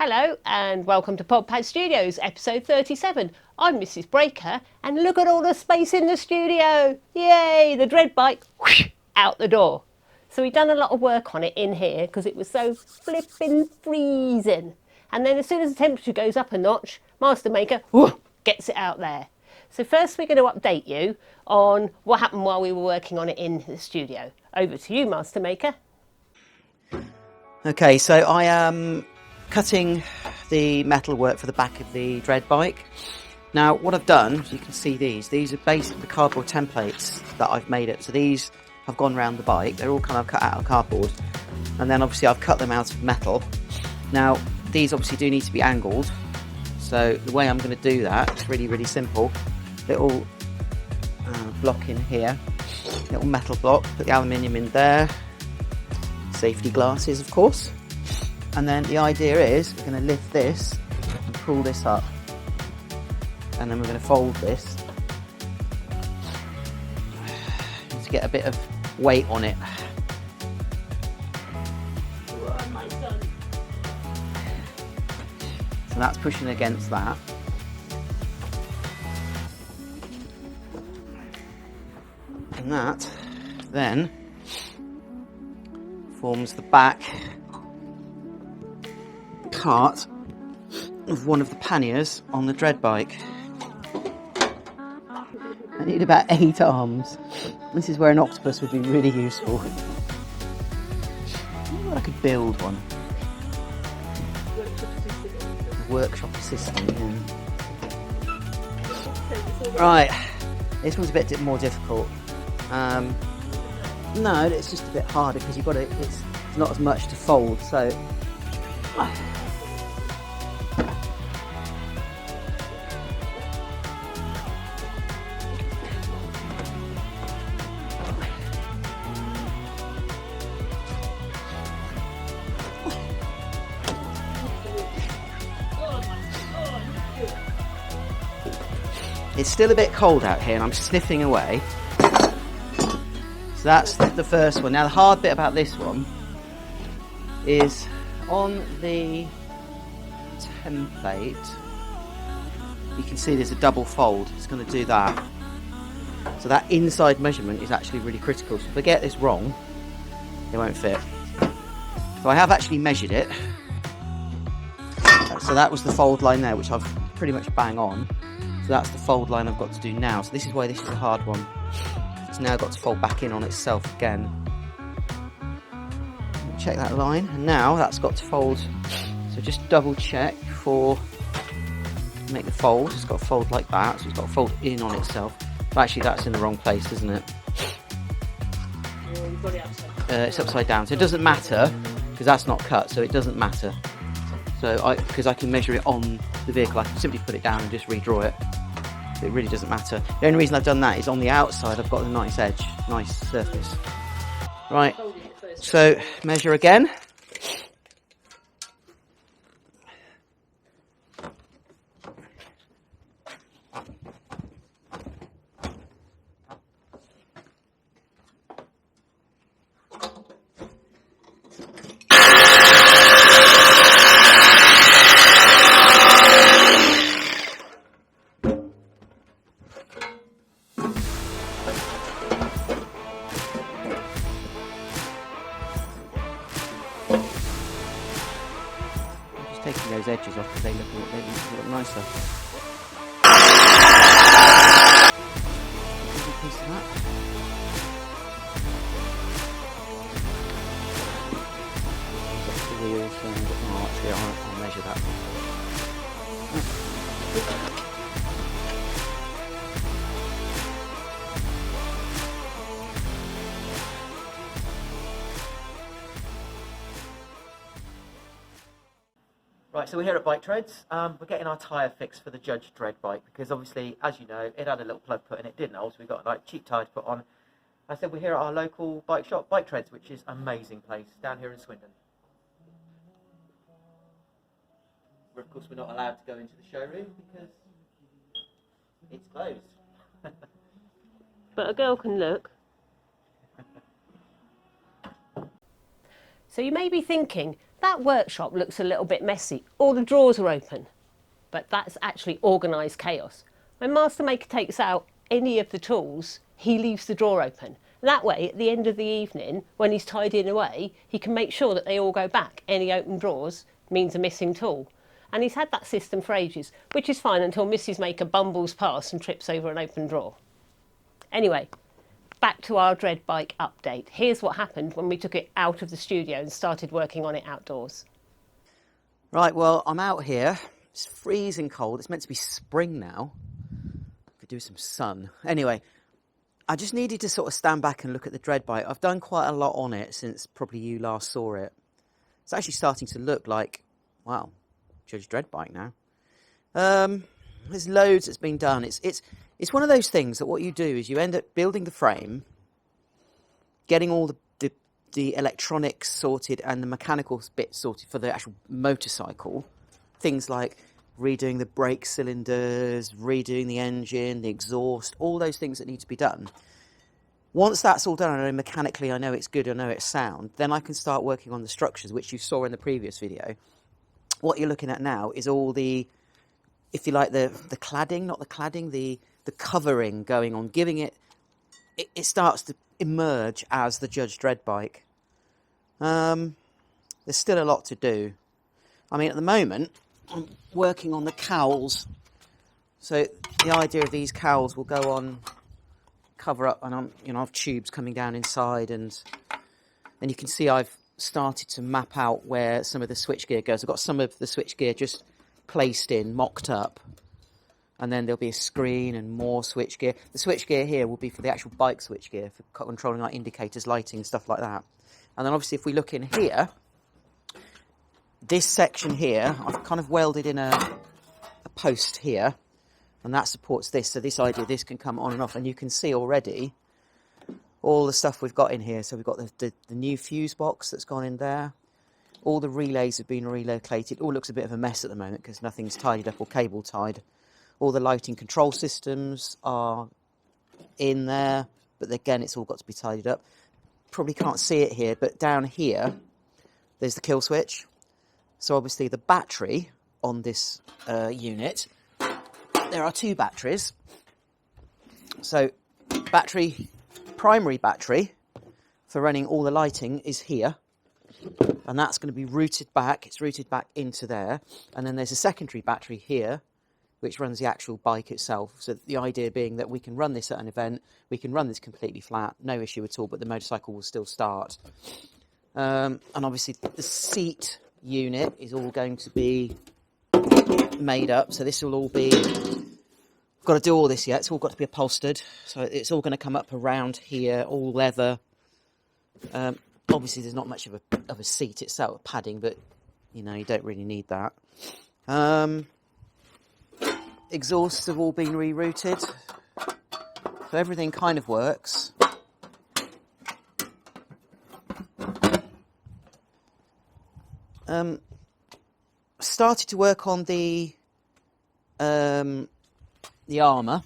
Hello and welcome to Podpadstudios, episode 37. I'm Mrs. Breaker and look at all the space in the studio. Yay, the Dredd Bike whoosh, out the door. So we've done a lot of work on it in here because it was so flipping freezing. And then as soon as the temperature goes up a notch, Master Maker whoosh, gets it out there. So first we're going to update you on what happened while we were working on it in the studio. Over to you, Master Maker. Okay, so I am cutting the metal work for the back of the Dredd Bike. Now, what I've done, you can see these are basically the cardboard templates that I've made it. So these have gone around the bike. They're all kind of cut out of cardboard. And then obviously I've cut them out of metal. Now, these obviously do need to be angled. So the way I'm going to do that is really, really simple. Little block in here, little metal block, put the aluminium in there. Safety glasses, of course. And then the idea is we're going to lift this and pull this up, and then we're going to fold this to get a bit of weight on it. So that's pushing against that. And that then forms the back part of one of the panniers on the Dredd Bike. I need about 8 arms. This is where an octopus would be really useful. I wonder if I could build one. A workshop assistant, yeah. Right, this one's a bit more difficult. No, it's just a bit harder because you've got to, it's not as much to fold, so it's still a bit cold out here and I'm sniffing away. So that's the first one. Now the hard bit about this one is on the template, you can see there's a double fold. It's going to do that. So that inside measurement is actually really critical. So if I get this wrong, it won't fit. So I have actually measured it. So that was the fold line there, which I've pretty much bang on. So that's the fold line I've got to do now. So this is why this is a hard one. It's now got to fold back in on itself again. Check that line, and now that's got to fold. So just double check for make the fold. It's got to fold like that, so it's got to fold in on itself. But actually that's in the wrong place, isn't it? You've got it upside down. It's upside down, so it doesn't matter because that's not cut, so it doesn't matter. So because I can measure it on the vehicle, I can simply put it down and just redraw it. It really doesn't matter. The only reason I've done that is on the outside I've got a nice edge, nice surface. Right, so measure again. Taking those edges off because they look nicer. A piece of that. The wheels, actually I'll measure that. Right, so we're here at Bike Treds. We're getting our tyre fixed for the Judge Dredd Bike because obviously, as you know, it had a little plug put in, it didn't hold, so we got like cheap tyres put on. I said we're here at our local bike shop, Bike Treds, which is an amazing place down here in Swindon. Where of course we're not allowed to go into the showroom because it's closed. But a girl can look. So you may be thinking, That workshop looks a little bit messy. All the drawers are open, but that's actually organised chaos. When Master Maker takes out any of the tools, he leaves the drawer open. That way, at the end of the evening, when he's tidying away, he can make sure that they all go back. Any open drawers means a missing tool. And he's had that system for ages, which is fine until Mrs. Maker bumbles past and trips over an open drawer. Anyway, back to our Dredd Bike update. Here's what happened when we took it out of the studio and started working on it outdoors. Right, well, I'm out here. It's freezing cold. It's meant to be spring now. Could do some sun. Anyway, I just needed to sort of stand back and look at the Dredd Bike. I've done quite a lot on it since probably you last saw it. It's actually starting to look like, wow, Judge Dredd Bike now. There's loads that's been done. It's one of those things that what you do is you end up building the frame, getting all the electronics sorted and the mechanical bits sorted for the actual motorcycle. Things like redoing the brake cylinders, redoing the engine, the exhaust, all those things that need to be done. Once that's all done, I know mechanically, I know it's good, I know it's sound, then I can start working on the structures, which you saw in the previous video. What you're looking at now is all the, if you like, the cladding, not the cladding, the covering going on, giving it starts to emerge as the Judge Dredd Bike. There's still a lot to do. I mean, at the moment, I'm working on the cowls. So the idea of these cowls will go on, cover up, and I've tubes coming down inside, and you can see I've started to map out where some of the switchgear goes. I've got some of the switchgear just placed in, mocked up, and then there'll be a screen and more switchgear. The switchgear here will be for the actual bike switchgear, for controlling like indicators, lighting, stuff like that. And then obviously if we look in here, this section here, I've kind of welded in a post here, and that supports this. So this idea, this can come on and off, and you can see already all the stuff we've got in here. So we've got the new fuse box that's gone in there. All the relays have been relocated. It all looks a bit of a mess at the moment because nothing's tidied up or cable tied. All the lighting control systems are in there, but again, it's all got to be tidied up. Probably can't see it here, but down here, there's the kill switch. So obviously the battery on this unit, there are two batteries. So primary battery for running all the lighting is here. And that's going to be routed back. It's routed back into there. And then there's a secondary battery here, which runs the actual bike itself. So the idea being that we can run this at an event, we can run this completely flat, no issue at all, but the motorcycle will still start. And obviously the seat unit is all going to be made up. So this will all be, I've got to do all this yet. It's all got to be upholstered. So it's all going to come up around here, all leather. Obviously there's not much of a seat itself, padding, but you don't really need that. Exhausts have all been rerouted, so everything kind of works. Started to work on the armour,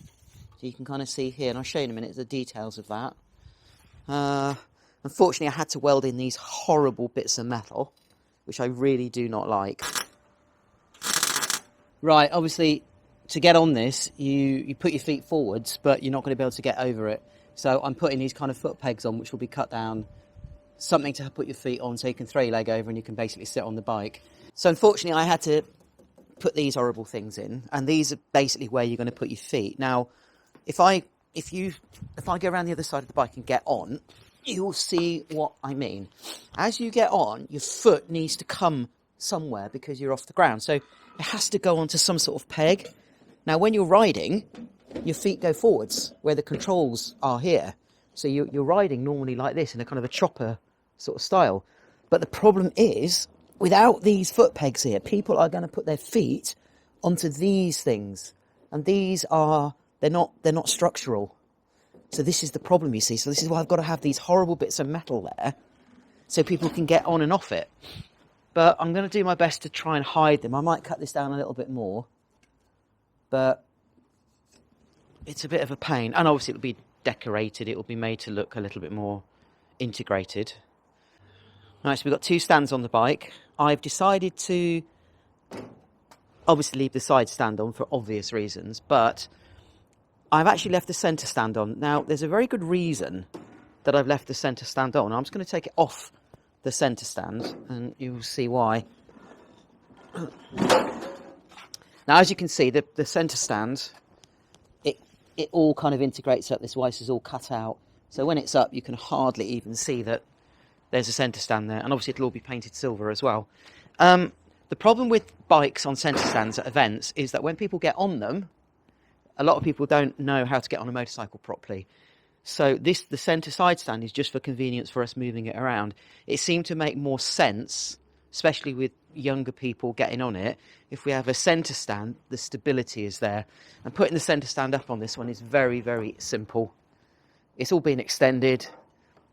so you can kind of see here, and I'll show you in a minute the details of that. Unfortunately, I had to weld in these horrible bits of metal, which I really do not like. Right, obviously, to get on this, you put your feet forwards, but you're not going to be able to get over it. So I'm putting these kind of foot pegs on, which will be cut down, something to put your feet on so you can throw your leg over and you can basically sit on the bike. So unfortunately, I had to put these horrible things in, and these are basically where you're going to put your feet. Now, if I go around the other side of the bike and get on, you'll see what I mean. As you get on, your foot needs to come somewhere because you're off the ground. So it has to go onto some sort of peg. Now, when you're riding, your feet go forwards where the controls are here. So you're riding normally like this in a kind of a chopper sort of style. But the problem is, without these foot pegs here, people are going to put their feet onto these things. And these are, they're not structural. So this is the problem, you see. So this is why I've got to have these horrible bits of metal there so people can get on and off it. But I'm going to do my best to try and hide them. I might cut this down a little bit more, but it's a bit of a pain. And obviously it'll be decorated. It will be made to look a little bit more integrated. Right, so we've got two stands on the bike. I've decided to obviously leave the side stand on for obvious reasons, but I've actually left the centre stand on. Now, there's a very good reason that I've left the centre stand on. I'm just going to take it off the centre stand and you'll see why. Now, as you can see, the centre stand, it all kind of integrates up. This is all cut out. So when it's up, you can hardly even see that there's a centre stand there. And obviously it'll all be painted silver as well. The problem with bikes on centre stands at events is that when people get on them, a lot of people don't know how to get on a motorcycle properly. So the centre side stand is just for convenience for us moving it around. It seemed to make more sense, especially with younger people getting on it, if we have a centre stand, the stability is there. And putting the centre stand up on this one is very, very simple. It's all been extended,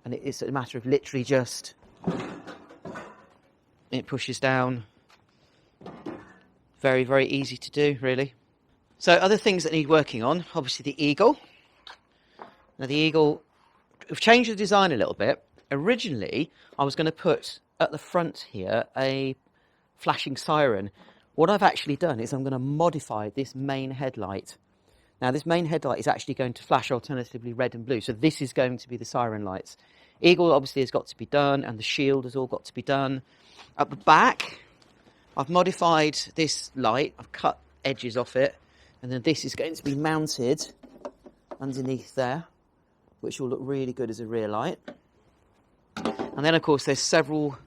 and it's a matter of literally just, it pushes down. Very, very easy to do, really. So other things that need working on, obviously the eagle. Now the eagle, we've changed the design a little bit. Originally, I was going to put at the front here a flashing siren. What I've actually done is I'm going to modify this main headlight. Now this main headlight is actually going to flash alternatively red and blue. So this is going to be the siren lights. Eagle obviously has got to be done, and the shield has all got to be done. At the back, I've modified this light. I've cut edges off it. And then this is going to be mounted underneath there, which will look really good as a rear light. And then, of course, there's several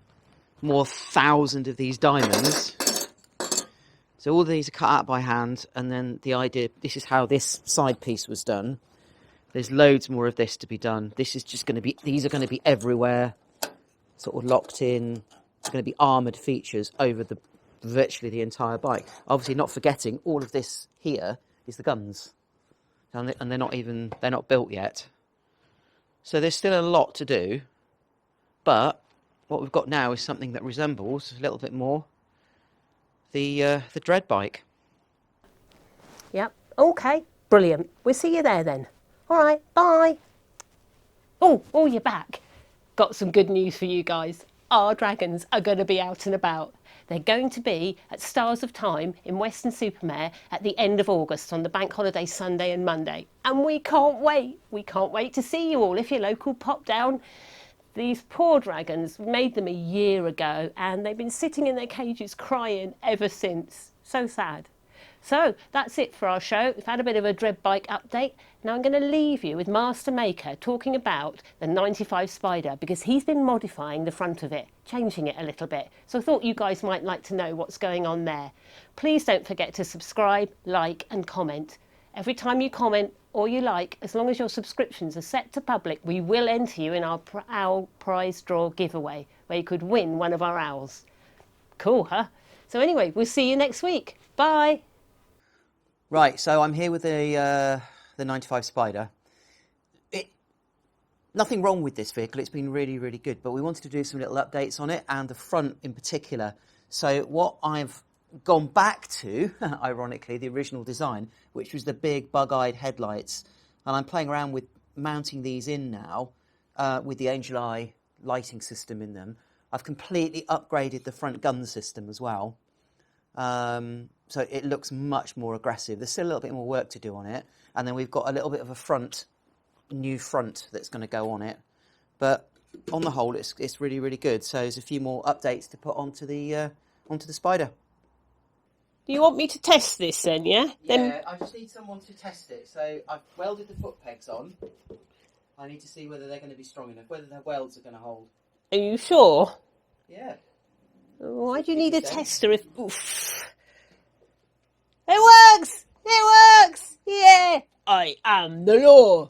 more thousand of these diamonds. So all of these are cut out by hand. And then the idea, this is how this side piece was done. There's loads more of this to be done. This is just going to be, these are going to be everywhere, sort of locked in. It's going to be armoured features over virtually the entire bike. Obviously not forgetting all of this here is the guns. And they're not built yet. So there's still a lot to do. But what we've got now is something that resembles a little bit more the Dredd Bike. Yep. Okay. Brilliant. We'll see you there then. All right. Bye. Oh, you're back. Got some good news for you guys. Our dragons are going to be out and about. They're going to be at Stars of Time in Weston-super-Mare at the end of August on the bank holiday Sunday and Monday. And we can't wait. We can't wait to see you all. If you're local, pop down. These poor dragons, made them a year ago and they've been sitting in their cages crying ever since. So sad. So that's it for our show. We've had a bit of a Dredd Bike update. Now I'm going to leave you with Master Maker talking about the 95Spider because he's been modifying the front of it, changing it a little bit. So I thought you guys might like to know what's going on there. Please don't forget to subscribe, like and comment. Every time you comment or you like, as long as your subscriptions are set to public, we will enter you in our owl prize draw giveaway where you could win one of our owls. Cool, huh? So anyway, we'll see you next week. Bye. Right, so I'm here with the 95Spider. Nothing wrong with this vehicle, it's been really, really good, but we wanted to do some little updates on it, and the front in particular. So what I've gone back to, ironically, the original design, which was the big bug-eyed headlights, and I'm playing around with mounting these in now with the Angel Eye lighting system in them. I've completely upgraded the front gun system as well. So it looks much more aggressive. There's still a little bit more work to do on it. And then we've got a little bit of a new front that's going to go on it. But on the whole, it's really, really good. So there's a few more updates to put onto the Spider. Do you want me to test this then, yeah? Yeah, I just need someone to test it. So I've welded the foot pegs on. I need to see whether they're going to be strong enough, whether the welds are going to hold. Are you sure? Yeah. Why do you need a tester if... Oof. It works! It works! Yeah! I am the law!